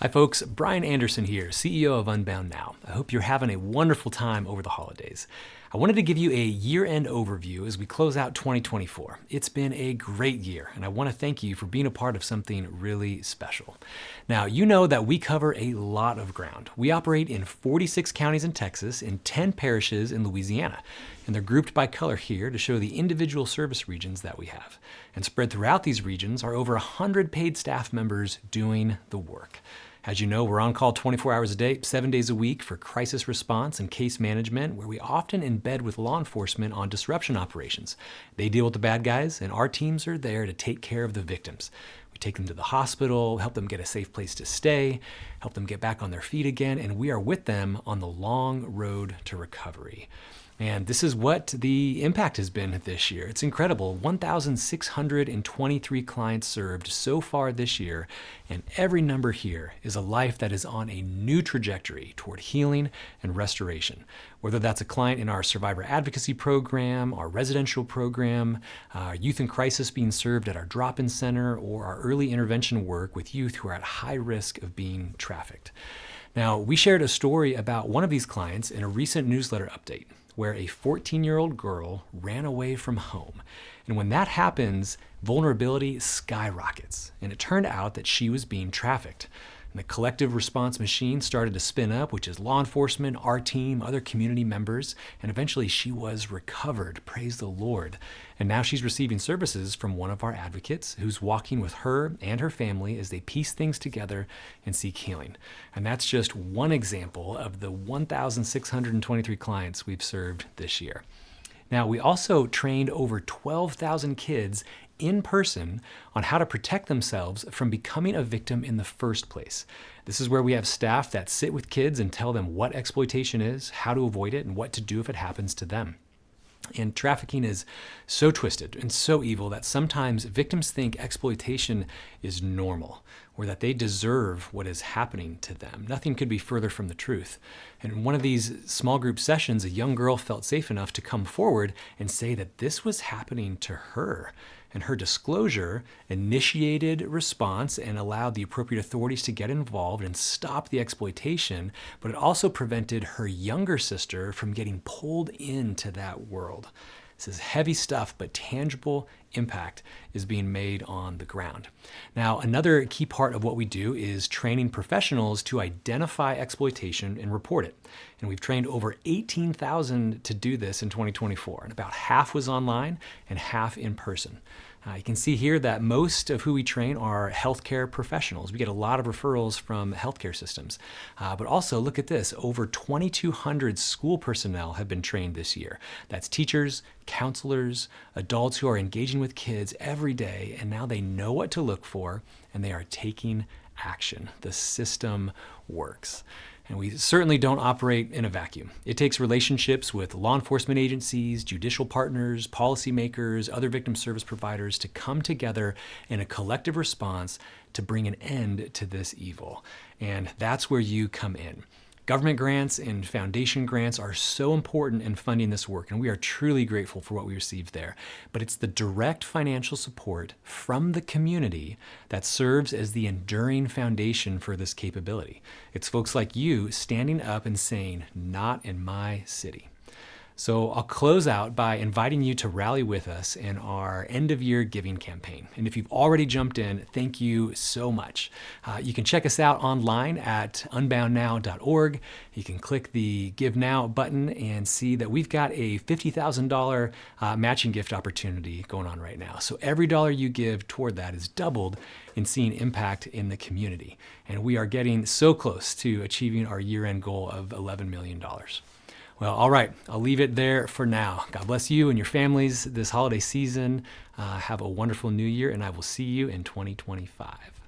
Hi folks, Brian Anderson here, CEO of Unbound Now. I hope you're having a wonderful time over the holidays. I wanted to give you a year-end overview as we close out 2024. It's been a great year, and I want to thank you for being a part of something really special. Now, you know that we cover a lot of ground. We operate in 46 counties in Texas and 10 parishes in Louisiana, and they're grouped by color here to show the individual service regions that we have. And spread throughout these regions are over 100 paid staff members doing the work. As you know, we're on call 24 hours a day, 7 days a week for crisis response and case management, where we often embed with law enforcement on disruption operations. They deal with the bad guys, and our teams are there to take care of the victims. We take them to the hospital, help them get a safe place to stay, help them get back on their feet again, and we are with them on the long road to recovery. And this is what the impact has been this year. It's incredible. 1,623 clients served so far this year, and every number here is a life that is on a new trajectory toward healing and restoration. Whether that's a client in our survivor advocacy program, our residential program, our youth in crisis being served at our drop-in center, or our early intervention work with youth who are at high risk of being trafficked. Now, we shared a story about one of these clients in a recent newsletter update, where a 14-year-old girl ran away from home. And when that happens, vulnerability skyrockets. And it turned out that she was being trafficked. And the collective response machine started to spin up, which is law enforcement, our team, other community members, and eventually she was recovered, praise the Lord. And now she's receiving services from one of our advocates who's walking with her and her family as they piece things together and seek healing. And that's just one example of the 1,623 clients we've served this year. Now, we also trained over 12,000 kids in person on how to protect themselves from becoming a victim in the first place. This is where we have staff that sit with kids and tell them what exploitation is, how to avoid it, and what to do if it happens to them. And trafficking is so twisted and so evil that sometimes victims think exploitation is normal or that they deserve what is happening to them. Nothing could be further from the truth. And in one of these small group sessions, a young girl felt safe enough to come forward and say that this was happening to her. And her disclosure initiated response and allowed the appropriate authorities to get involved and stop the exploitation, but it also prevented her younger sister from getting pulled into that world. This is heavy stuff, but tangible impact is being made on the ground. Now, another key part of what we do is training professionals to identify exploitation and report it. And we've trained over 18,000 to do this in 2024, and about half was online and half in person. You can see here that most of who we train are healthcare professionals. We get a lot of referrals from healthcare systems. But also, look at this, over 2,200 school personnel have been trained this year. That's teachers, counselors, adults who are engaging with kids every day, and now they know what to look for, and they are taking action. The system works. And we certainly don't operate in a vacuum. It takes relationships with law enforcement agencies, judicial partners, policymakers, other victim service providers to come together in a collective response to bring an end to this evil. And that's where you come in. Government grants and foundation grants are so important in funding this work, and we are truly grateful for what we received there. But it's the direct financial support from the community that serves as the enduring foundation for this capability. It's folks like you standing up and saying, "Not in my city." So I'll close out by inviting you to rally with us in our end-of-year giving campaign. And if you've already jumped in, thank you so much. You can check us out online at unboundnow.org. You can click the Give Now button and see that we've got a $50,000 matching gift opportunity going on right now. So every dollar you give toward that is doubled in seeing impact in the community. And we are getting so close to achieving our year-end goal of $11 million. Well, all right, I'll leave it there for now. God bless you and your families this holiday season. Have a wonderful new year, and I will see you in 2025.